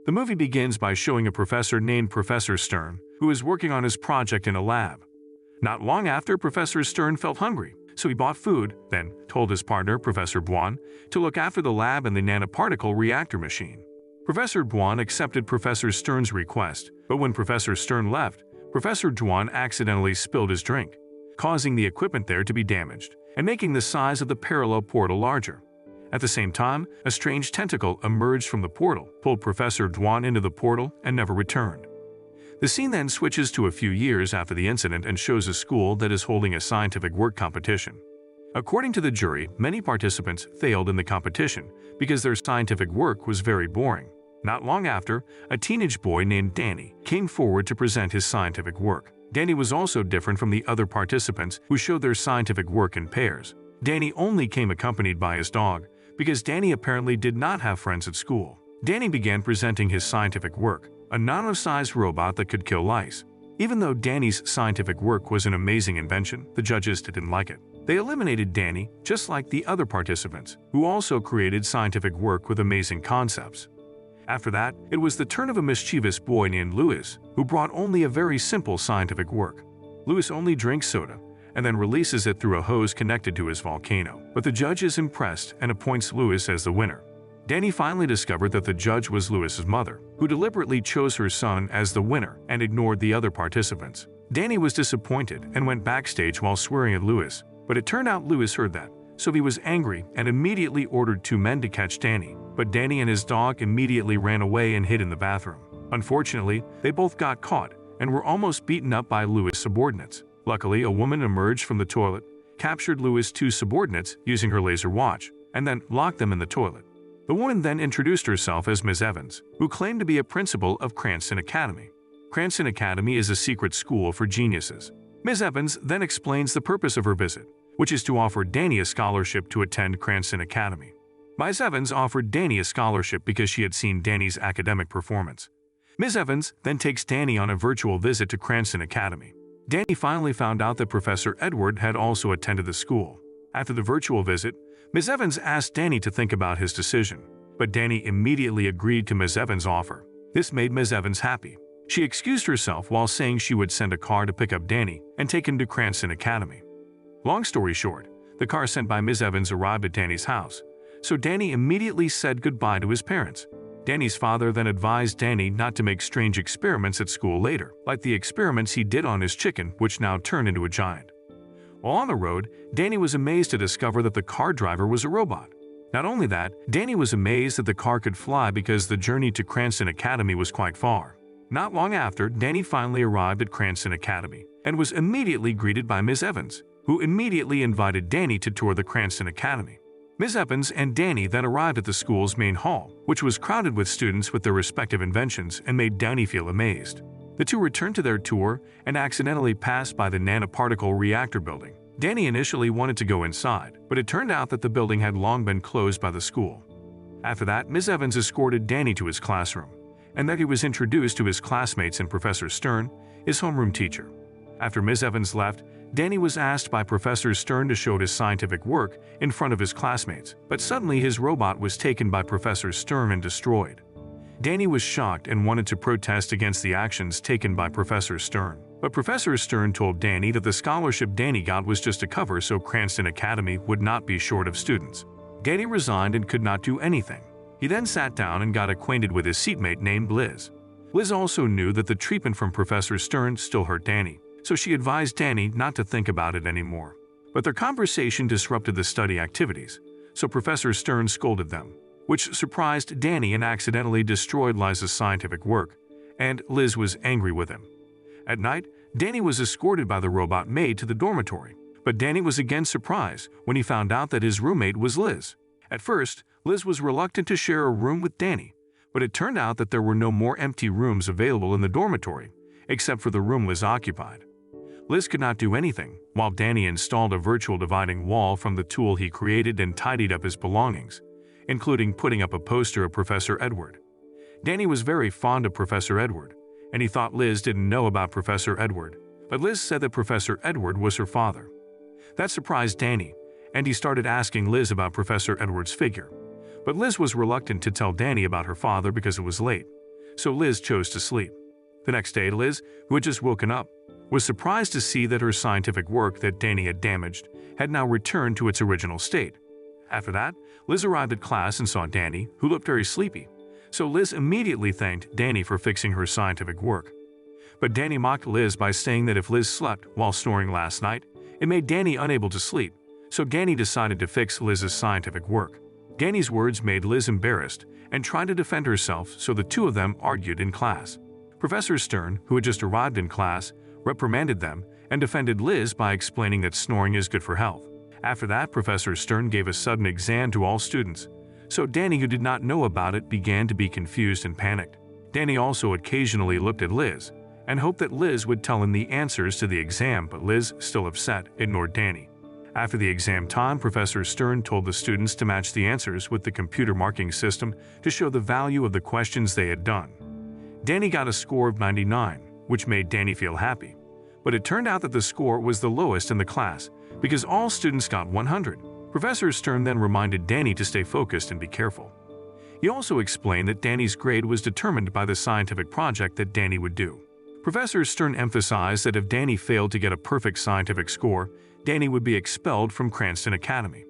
The movie begins by showing a professor named Professor Stern, who is working on his project in a lab. Not long after, Professor Stern felt hungry, so he bought food, then told his partner, Professor Buon, to look after the lab and the nanoparticle reactor machine. Professor Buon accepted Professor Stern's request, but when Professor Stern left, Professor Buon accidentally spilled his drink, causing the equipment there to be damaged and making the size of the parallel portal larger. At the same time, a strange tentacle emerged from the portal, pulled Professor Buon into the portal, and never returned. The scene then switches to a few years after the incident and shows a school that is holding a scientific work competition. According to the jury, many participants failed in the competition because their scientific work was very boring. Not long after, a teenage boy named Danny came forward to present his scientific work. Danny was also different from the other participants who showed their scientific work in pairs. Danny only came accompanied by his dog, because Danny apparently did not have friends at school. Danny began presenting his scientific work, a nano-sized robot that could kill lice. Even though Danny's scientific work was an amazing invention, the judges didn't like it. They eliminated Danny, just like the other participants, who also created scientific work with amazing concepts. After that, it was the turn of a mischievous boy named Louis, who brought only a very simple scientific work. Louis only drinks soda, and then releases it through a hose connected to his volcano. But the judge is impressed and appoints Louis as the winner. Danny finally discovered that the judge was Louis's mother, who deliberately chose her son as the winner and ignored the other participants. Danny was disappointed and went backstage while swearing at Louis, but it turned out Louis heard that, so he was angry and immediately ordered 2 men to catch Danny. But Danny and his dog immediately ran away and hid in the bathroom. Unfortunately, they both got caught and were almost beaten up by Louis' subordinates. Luckily, a woman emerged from the toilet, captured Louis' 2 subordinates using her laser watch, and then locked them in the toilet. The woman then introduced herself as Ms. Evans, who claimed to be a principal of Cranston Academy. Cranston Academy is a secret school for geniuses. Ms. Evans then explains the purpose of her visit, which is to offer Danny a scholarship to attend Cranston Academy. Ms. Evans offered Danny a scholarship because she had seen Danny's academic performance. Ms. Evans then takes Danny on a virtual visit to Cranston Academy. Danny finally found out that Professor Edward had also attended the school. After the virtual visit, Ms. Evans asked Danny to think about his decision, but Danny immediately agreed to Ms. Evans' offer. This made Ms. Evans happy. She excused herself while saying she would send a car to pick up Danny and take him to Cranston Academy. Long story short, the car sent by Ms. Evans arrived at Danny's house, so Danny immediately said goodbye to his parents. Danny's father then advised Danny not to make strange experiments at school later, like the experiments he did on his chicken, which now turned into a giant. While on the road, Danny was amazed to discover that the car driver was a robot. Not only that, Danny was amazed that the car could fly because the journey to Cranston Academy was quite far. Not long after, Danny finally arrived at Cranston Academy and was immediately greeted by Ms. Evans, who immediately invited Danny to tour the Cranston Academy. Ms. Evans and Danny then arrived at the school's main hall, which was crowded with students with their respective inventions and made Danny feel amazed. The two returned to their tour and accidentally passed by the nanoparticle reactor building. Danny initially wanted to go inside, but it turned out that the building had long been closed by the school. After that, Ms. Evans escorted Danny to his classroom, and then he was introduced to his classmates and Professor Stern, his homeroom teacher. After Ms. Evans left, Danny was asked by Professor Stern to show his scientific work in front of his classmates, but suddenly his robot was taken by Professor Stern and destroyed. Danny was shocked and wanted to protest against the actions taken by Professor Stern. But Professor Stern told Danny that the scholarship Danny got was just a cover so Cranston Academy would not be short of students. Danny resigned and could not do anything. He then sat down and got acquainted with his seatmate named Liz. Liz also knew that the treatment from Professor Stern still hurt Danny, so she advised Danny not to think about it anymore. But their conversation disrupted the study activities, so Professor Stern scolded them, which surprised Danny and accidentally destroyed Liz's scientific work, and Liz was angry with him. At night, Danny was escorted by the robot maid to the dormitory, but Danny was again surprised when he found out that his roommate was Liz. At first, Liz was reluctant to share a room with Danny, but it turned out that there were no more empty rooms available in the dormitory, except for the room Liz occupied. Liz could not do anything, while Danny installed a virtual dividing wall from the tool he created and tidied up his belongings, including putting up a poster of Professor Edward. Danny was very fond of Professor Edward, and he thought Liz didn't know about Professor Edward, but Liz said that Professor Edward was her father. That surprised Danny, and he started asking Liz about Professor Edward's figure. But Liz was reluctant to tell Danny about her father because it was late, so Liz chose to sleep. The next day, Liz, who had just woken up, was surprised to see that her scientific work that Danny had damaged had now returned to its original state. After that, Liz arrived at class and saw Danny, who looked very sleepy, so Liz immediately thanked Danny for fixing her scientific work. But Danny mocked Liz by saying that if Liz slept while snoring last night, it made Danny unable to sleep, so Danny decided to fix Liz's scientific work. Danny's words made Liz embarrassed and tried to defend herself, so the two of them argued in class. Professor Stern, who had just arrived in class, reprimanded them and defended Liz by explaining that snoring is good for health. After that, Professor Stern gave a sudden exam to all students, so Danny, who did not know about it, began to be confused and panicked. Danny also occasionally looked at Liz and hoped that Liz would tell him the answers to the exam, but Liz, still upset, ignored Danny. After the exam time, Professor Stern told the students to match the answers with the computer marking system to show the value of the questions they had done. Danny got a score of 99, which made Danny feel happy. But it turned out that the score was the lowest in the class because all students got 100. Professor Stern then reminded Danny to stay focused and be careful. He also explained that Danny's grade was determined by the scientific project that Danny would do. Professor Stern emphasized that if Danny failed to get a perfect scientific score, Danny would be expelled from Cranston Academy.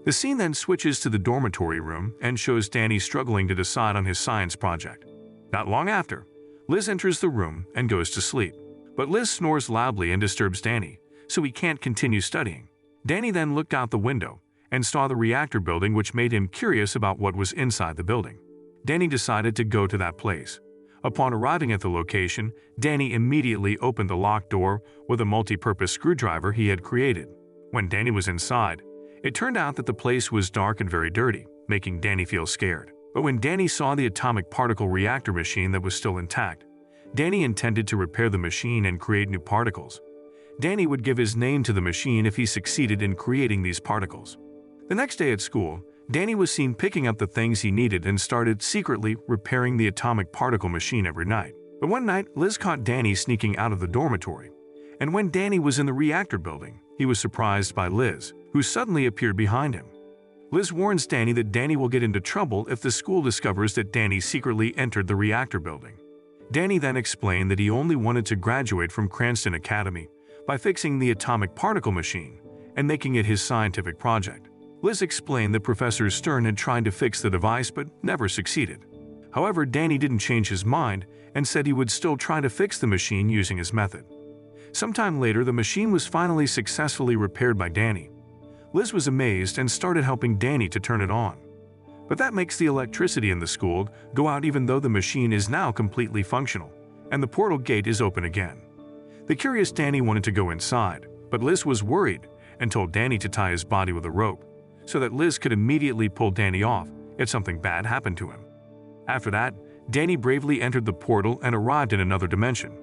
The scene then switches to the dormitory room and shows Danny struggling to decide on his science project. Not long after, Liz enters the room and goes to sleep. But Liz snores loudly and disturbs Danny, so he can't continue studying. Danny then looked out the window and saw the reactor building, which made him curious about what was inside the building. Danny decided to go to that place. Upon arriving at the location, Danny immediately opened the locked door with a multi-purpose screwdriver he had created. When Danny was inside, it turned out that the place was dark and very dirty, making Danny feel scared. But when Danny saw the atomic particle reactor machine that was still intact, Danny intended to repair the machine and create new particles. Danny would give his name to the machine if he succeeded in creating these particles. The next day at school, Danny was seen picking up the things he needed and started secretly repairing the atomic particle machine every night. But one night, Liz caught Danny sneaking out of the dormitory. And when Danny was in the reactor building, he was surprised by Liz, who suddenly appeared behind him. Liz warns Danny that Danny will get into trouble if the school discovers that Danny secretly entered the reactor building. Danny then explained that he only wanted to graduate from Cranston Academy by fixing the atomic particle machine and making it his scientific project. Liz explained that Professor Stern had tried to fix the device but never succeeded. However, Danny didn't change his mind and said he would still try to fix the machine using his method. Sometime later, the machine was finally successfully repaired by Danny. Liz was amazed and started helping Danny to turn it on. But that makes the electricity in the school go out even though the machine is now completely functional, and the portal gate is open again. The curious Danny wanted to go inside, but Liz was worried and told Danny to tie his body with a rope, so that Liz could immediately pull Danny off if something bad happened to him. After that, Danny bravely entered the portal and arrived in another dimension.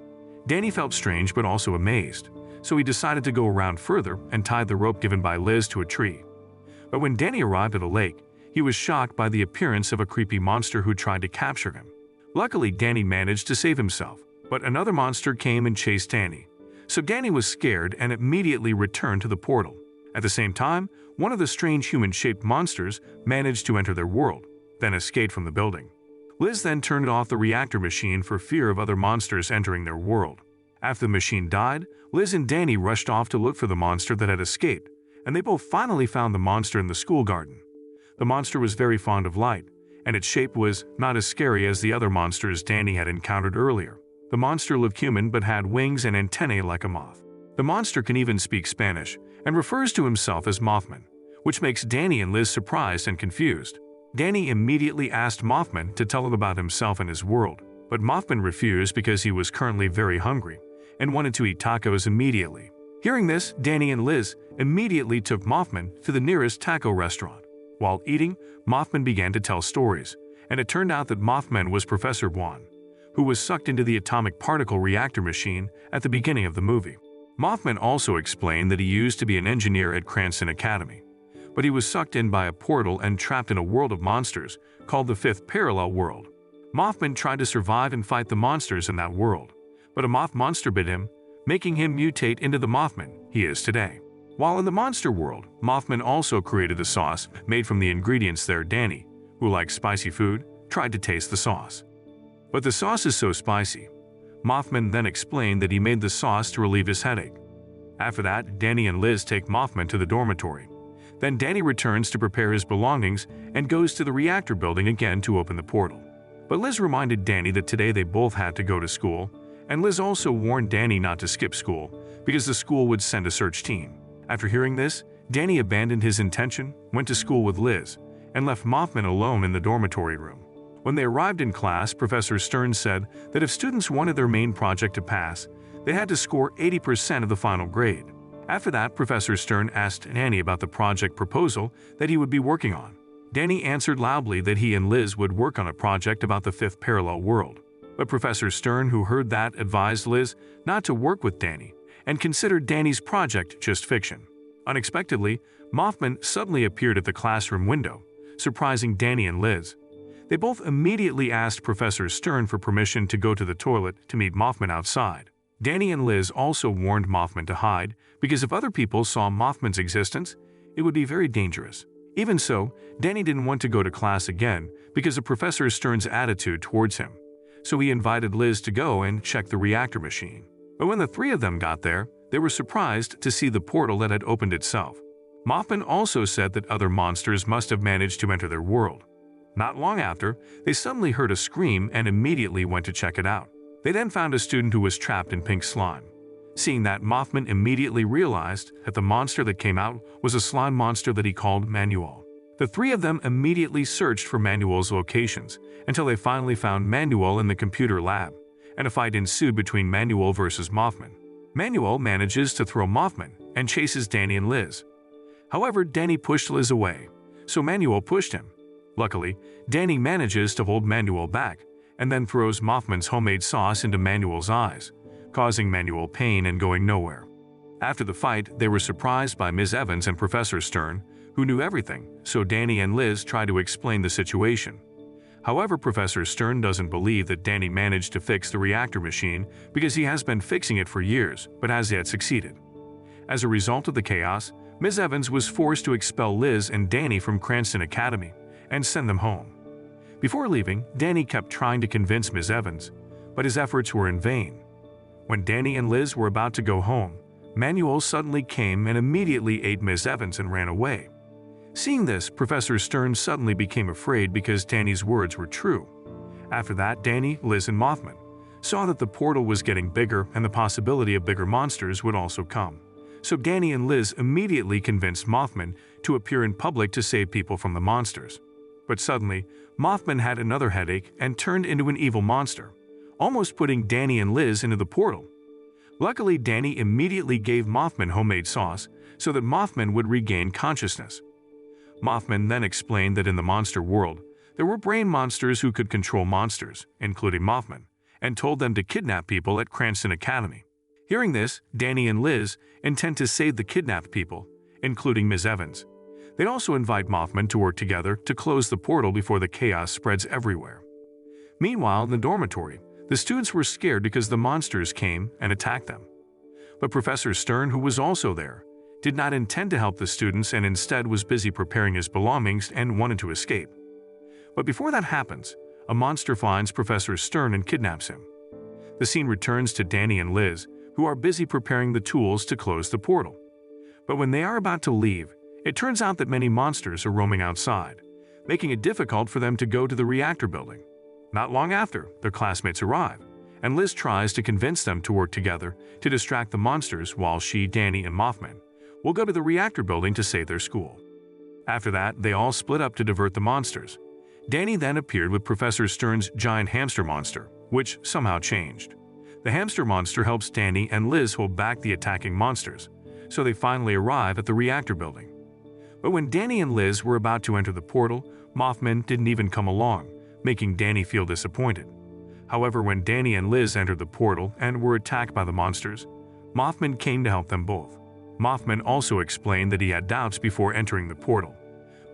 Danny felt strange but also amazed, so he decided to go around further and tied the rope given by Liz to a tree. But when Danny arrived at a lake, he was shocked by the appearance of a creepy monster who tried to capture him. Luckily, Danny managed to save himself, but another monster came and chased Danny. So Danny was scared and immediately returned to the portal. At the same time, one of the strange human-shaped monsters managed to enter their world, then escaped from the building. Liz then turned off the reactor machine for fear of other monsters entering their world. After the machine died, Liz and Danny rushed off to look for the monster that had escaped, and they both finally found the monster in the school garden. The monster was very fond of light, and its shape was not as scary as the other monsters Danny had encountered earlier. The monster looked human but had wings and antennae like a moth. The monster can even speak Spanish and refers to himself as Mothman, which makes Danny and Liz surprised and confused. Danny immediately asked Mothman to tell him about himself and his world, but Mothman refused because he was currently very hungry and wanted to eat tacos immediately. Hearing this, Danny and Liz immediately took Mothman to the nearest taco restaurant. While eating, Mothman began to tell stories, and it turned out that Mothman was Professor Buon, who was sucked into the atomic particle reactor machine at the beginning of the movie. Mothman also explained that he used to be an engineer at Cranston Academy, but he was sucked in by a portal and trapped in a world of monsters called the Fifth Parallel World. Mothman tried to survive and fight the monsters in that world, but a moth monster bit him, making him mutate into the Mothman he is today. While in the monster world, Mothman also created a sauce made from the ingredients there. Danny, who likes spicy food, tried to taste the sauce. But the sauce is so spicy. Mothman then explained that he made the sauce to relieve his headache. After that, Danny and Liz take Mothman to the dormitory. Then Danny returns to prepare his belongings and goes to the reactor building again to open the portal. But Liz reminded Danny that today they both had to go to school, and Liz also warned Danny not to skip school because the school would send a search team. After hearing this, Danny abandoned his intention, went to school with Liz, and left Mothman alone in the dormitory room. When they arrived in class, Professor Stern said that if students wanted their main project to pass, they had to score 80% of the final grade. After that, Professor Stern asked Danny about the project proposal that he would be working on. Danny answered loudly that he and Liz would work on a project about the fifth parallel world. But Professor Stern, who heard that, advised Liz not to work with Danny and considered Danny's project just fiction. Unexpectedly, Mothman suddenly appeared at the classroom window, surprising Danny and Liz. They both immediately asked Professor Stern for permission to go to the toilet to meet Mothman outside. Danny and Liz also warned Mothman to hide because if other people saw Mothman's existence, it would be very dangerous. Even so, Danny didn't want to go to class again because of Professor Stern's attitude towards him. So he invited Liz to go and check the reactor machine. But when the three of them got there, they were surprised to see the portal that had opened itself. Mothman also said that other monsters must have managed to enter their world. Not long after, they suddenly heard a scream and immediately went to check it out. They then found a student who was trapped in pink slime. Seeing that, Mothman immediately realized that the monster that came out was a slime monster that he called Manuel. The three of them immediately searched for Manuel's locations until they finally found Manuel in the computer lab, and a fight ensued between Manuel versus Mothman. Manuel manages to throw Mothman and chases Danny and Liz. However, Danny pushed Liz away, so Manuel pushed him. Luckily, Danny manages to hold Manuel back and then throws Mothman's homemade sauce into Manuel's eyes, causing Manuel pain and going nowhere. After the fight, they were surprised by Ms. Evans and Professor Stern, who knew everything, so Danny and Liz try to explain the situation. However, Professor Stern doesn't believe that Danny managed to fix the reactor machine because he has been fixing it for years but has yet succeeded. As a result of the chaos, Ms. Evans was forced to expel Liz and Danny from Cranston Academy and send them home. Before leaving, Danny kept trying to convince Ms. Evans, but his efforts were in vain. When Danny and Liz were about to go home, Manuel suddenly came and immediately ate Ms. Evans and ran away. Seeing this, Professor Stern suddenly became afraid because Danny's words were true. After that, Danny, Liz, and Mothman saw that the portal was getting bigger and the possibility of bigger monsters would also come. So Danny and Liz immediately convinced Mothman to appear in public to save people from the monsters. But suddenly, Mothman had another headache and turned into an evil monster, almost putting Danny and Liz into the portal. Luckily, Danny immediately gave Mothman homemade sauce so that Mothman would regain consciousness. Mothman then explained that in the monster world, there were brain monsters who could control monsters, including Mothman, and told them to kidnap people at Cranston Academy. Hearing this, Danny and Liz intend to save the kidnapped people, including Ms. Evans. They'd also invite Mothman to work together to close the portal before the chaos spreads everywhere. Meanwhile, in the dormitory, the students were scared because the monsters came and attacked them. But Professor Stern, who was also there, did not intend to help the students and instead was busy preparing his belongings and wanted to escape. But before that happens, a monster finds Professor Stern and kidnaps him. The scene returns to Danny and Liz, who are busy preparing the tools to close the portal. But when they are about to leave, it turns out that many monsters are roaming outside, making it difficult for them to go to the reactor building. Not long after, their classmates arrive, and Liz tries to convince them to work together to distract the monsters while she, Danny, and Mothman will go to the reactor building to save their school. After that, they all split up to divert the monsters. Danny then appeared with Professor Stern's giant hamster monster, which somehow changed. The hamster monster helps Danny and Liz hold back the attacking monsters, so they finally arrive at the reactor building. But when Danny and Liz were about to enter the portal, Mothman didn't even come along, making Danny feel disappointed. However, when Danny and Liz entered the portal and were attacked by the monsters, Mothman came to help them both. Mothman also explained that he had doubts before entering the portal,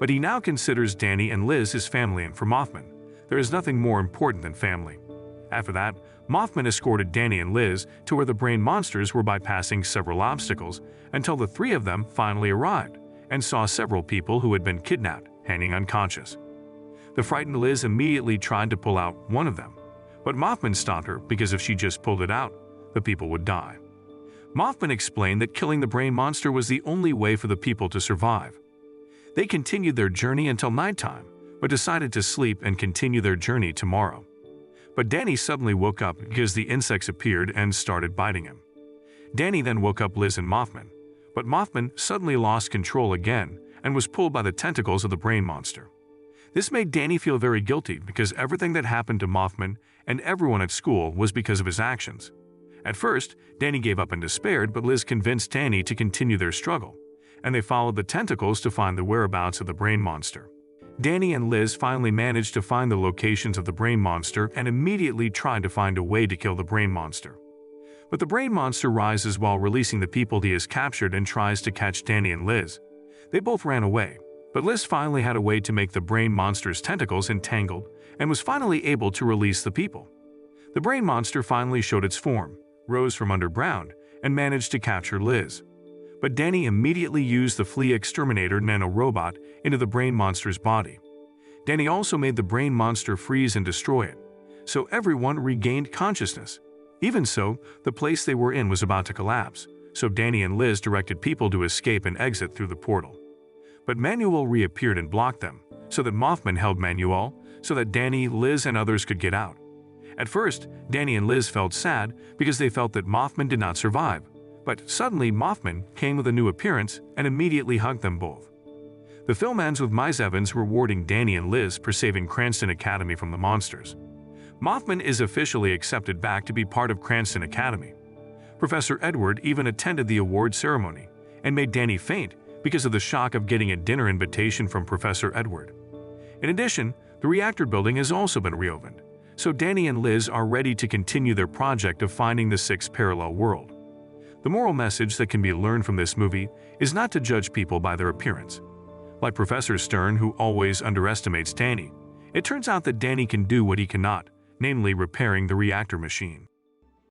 but he now considers Danny and Liz his family, and for Mothman, there is nothing more important than family. After that, Mothman escorted Danny and Liz to where the brain monsters were bypassing several obstacles until the three of them finally arrived and saw several people who had been kidnapped hanging unconscious. The frightened Liz immediately tried to pull out one of them, But Mothman stopped her because if she just pulled it out, the people would die. Mothman explained that killing the brain monster was the only way for the people to survive. They continued their journey until nighttime, but decided to sleep and continue their journey tomorrow. But Danny suddenly woke up because the insects appeared and started biting him. Danny then woke up Liz and Mothman, but Mothman suddenly lost control again and was pulled by the tentacles of the brain monster. This made Danny feel very guilty because everything that happened to Mothman and everyone at school was because of his actions. At first, Danny gave up and despaired, but Liz convinced Danny to continue their struggle, and they followed the tentacles to find the whereabouts of the brain monster. Danny and Liz finally managed to find the locations of the brain monster and immediately tried to find a way to kill the brain monster. But the brain monster rises while releasing the people he has captured and tries to catch Danny and Liz. They both ran away, but Liz finally had a way to make the brain monster's tentacles entangled and was finally able to release the people. The brain monster finally showed its form, rose from underground, and managed to capture Liz. But Danny immediately used the flea exterminator nanorobot into the brain monster's body. Danny also made the brain monster freeze and destroy it, so everyone regained consciousness. Even so, the place they were in was about to collapse, so Danny and Liz directed people to escape and exit through the portal. But Manuel reappeared and blocked them, so that Mothman held Manuel so that Danny, Liz, and others could get out. At first, Danny and Liz felt sad because they felt that Mothman did not survive, but suddenly Mothman came with a new appearance and immediately hugged them both. The film ends with Mise Evans rewarding Danny and Liz for saving Cranston Academy from the monsters. Mothman is officially accepted back to be part of Cranston Academy. Professor Edward even attended the award ceremony and made Danny faint because of the shock of getting a dinner invitation from Professor Edward. In addition, the reactor building has also been reopened, so Danny and Liz are ready to continue their project of finding the sixth parallel world. The moral message that can be learned from this movie is not to judge people by their appearance. Like Professor Stern, who always underestimates Danny, it turns out that Danny can do what he cannot, namely repairing the reactor machine.